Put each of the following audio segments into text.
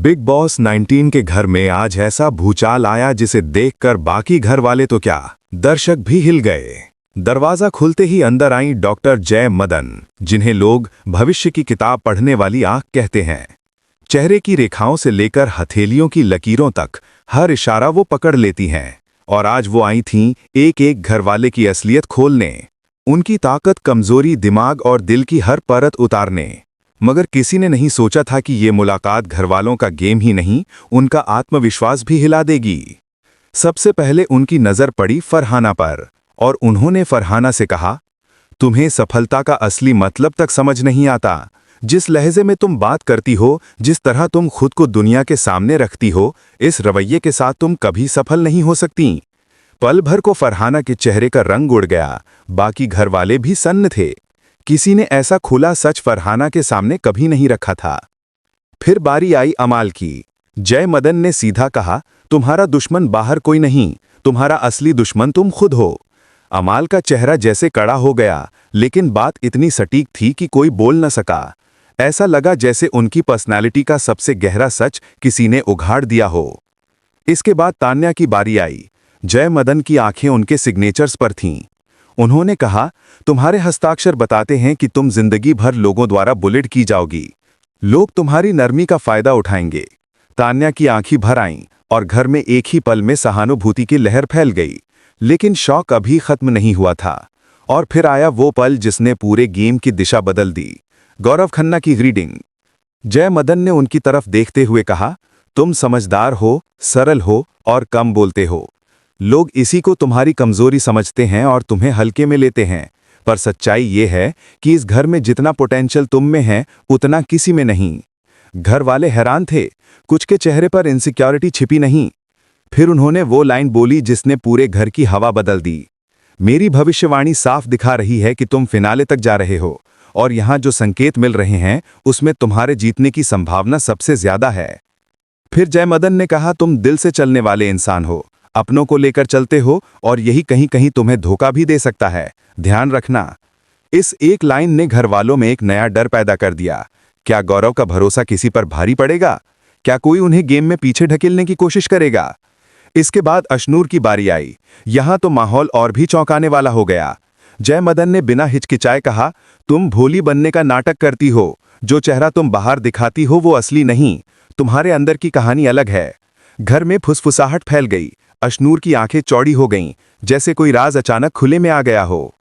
Big boss 19 के घर में आज ऐसा भूचाल आया जिसे देखकर बाकी घर वाले तो क्या, दर्शक भी हिल गए। दरवाजा खुलते ही अंदर आई डॉक्टर जय मदन, जिन्हें लोग भविष्य की किताब पढ़ने वाली आंख कहते हैं। चेहरे की रेखाओं से लेकर हथेलियों की लकीरों तक हर इशारा वो पकड़ लेती हैं। और आज वो आई थीं एक एक घरवाले की असलियत खोलने, उनकी ताकत, कमजोरी, दिमाग और दिल की हर परत उतारने। मगर किसी ने नहीं सोचा था कि ये मुलाकात घरवालों का गेम ही नहीं, उनका आत्मविश्वास भी हिला देगी। सबसे पहले उनकी नजर पड़ी फरहाना पर और उन्होंने फरहाना से कहा, तुम्हें सफलता का असली मतलब तक समझ नहीं आता। जिस लहजे में तुम बात करती हो, जिस तरह तुम खुद को दुनिया के सामने रखती हो, इस रवैये के साथ तुम कभी सफल नहीं हो सकती। पल भर को फरहाना के चेहरे का रंग उड़ गया। बाकी घरवाले भी सन्न थे। किसी ने ऐसा खुला सच फरहाना के सामने कभी नहीं रखा था। फिर बारी आई अमाल की। जय मदन ने सीधा कहा, तुम्हारा दुश्मन बाहर कोई नहीं, तुम्हारा असली दुश्मन तुम खुद हो। अमाल का चेहरा जैसे कड़ा हो गया, लेकिन बात इतनी सटीक थी कि कोई बोल न सका। ऐसा लगा जैसे उनकी पर्सनैलिटी का सबसे गहरा सच किसी ने उघाड़ दिया हो। इसके बाद तान्या की बारी आई। जय मदन की आंखें उनके सिग्नेचर्स पर थीं। उन्होंने कहा, तुम्हारे हस्ताक्षर बताते हैं कि तुम जिंदगी भर लोगों द्वारा बुलेट की जाओगी। लोग तुम्हारी नरमी का फायदा उठाएंगे। तान्या की आंखें भर आईं और घर में एक ही पल में सहानुभूति की लहर फैल गई। लेकिन शौक अभी खत्म नहीं हुआ था। और फिर आया वो पल जिसने पूरे गेम की दिशा बदल दी। गौरव खन्ना की ग्रीडिंग। जय मदन ने उनकी तरफ देखते हुए कहा, तुम समझदार हो, सरल हो और कम बोलते हो। लोग इसी को तुम्हारी कमजोरी समझते हैं और तुम्हें हल्के में लेते हैं। पर सच्चाई ये है कि इस घर में जितना पोटेंशियल तुम में है, उतना किसी में नहीं। घर वाले हैरान थे। कुछ के चेहरे पर इनसिक्योरिटी छिपी नहीं। फिर उन्होंने वो लाइन बोली जिसने पूरे घर की हवा बदल दी। मेरी भविष्यवाणी साफ दिखा रही है कि तुम फिनाले तक जा रहे हो, और यहां जो संकेत मिल रहे हैं उसमें तुम्हारे जीतने की संभावना सबसे ज्यादा है। फिर जय मदन ने कहा, तुम दिल से चलने वाले इंसान हो, अपनों को लेकर चलते हो, और यही कहीं कहीं तुम्हें धोखा भी दे सकता है, ध्यान रखना। इस एक लाइन ने घरवालों में एक नया डर पैदा कर दिया। क्या गौरव का भरोसा किसी पर भारी पड़ेगा? क्या कोई उन्हें गेम में पीछे ढकेलने की कोशिश करेगा? इसके बाद अशनूर की बारी आई। यहां तो माहौल और भी चौंकाने वाला हो गया। जय मदन ने बिना हिचकिचाए कहा, तुम भोली बनने का नाटक करती हो। जो चेहरा तुम बाहर दिखाती हो वो असली नहीं, तुम्हारे अंदर की कहानी अलग है। घर में फुसफुसाहट फैल गई। अशनूर की आंखें चौड़ी हो गईं, जैसे कोई राज अचानक खुले में आ गया हो।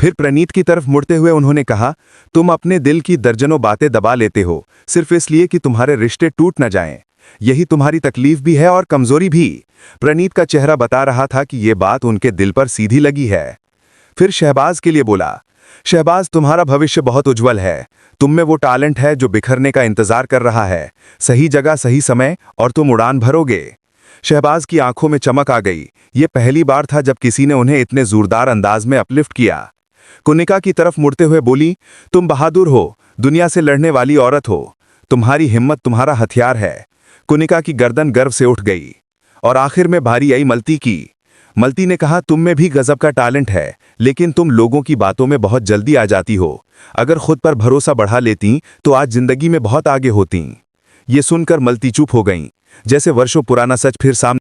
फिर प्रणीत की तरफ मुड़ते हुए उन्होंने कहा, तुम अपने दिल की दर्जनों बातें दबा लेते हो, सिर्फ इसलिए कि तुम्हारे रिश्ते टूट न जाएं। यही तुम्हारी तकलीफ भी है और कमजोरी भी। प्रणीत का चेहरा बता रहा था कि ये बात उनके दिल पर सीधी लगी है। फिर शहबाज के लिए बोला, शहबाज, तुम्हारा भविष्य बहुत उज्जवल है। तुम में वो टैलेंट है जो बिखरने का इंतजार कर रहा है। सही जगह, सही समय, और तुम उड़ान भरोगे। शहबाज की आंखों में चमक आ गई। ये पहली बार था जब किसी ने उन्हें इतने जोरदार अंदाज में अपलिफ्ट किया। कुनिका की तरफ मुड़ते हुए बोली, तुम बहादुर हो, दुनिया से लड़ने वाली औरत हो। तुम्हारी हिम्मत तुम्हारा हथियार है। कुनिका की गर्दन गर्व से उठ गई। और आखिर में बारी आई मलती की। मलती ने कहा, तुम में भी गजब का टैलेंट है, लेकिन तुम लोगों की बातों में बहुत जल्दी आ जाती हो। अगर खुद पर भरोसा बढ़ा लेती तो आज जिंदगी में बहुत आगे होती। ये सुनकर मलती चुप हो गईं, जैसे वर्षों पुराना सच फिर सामने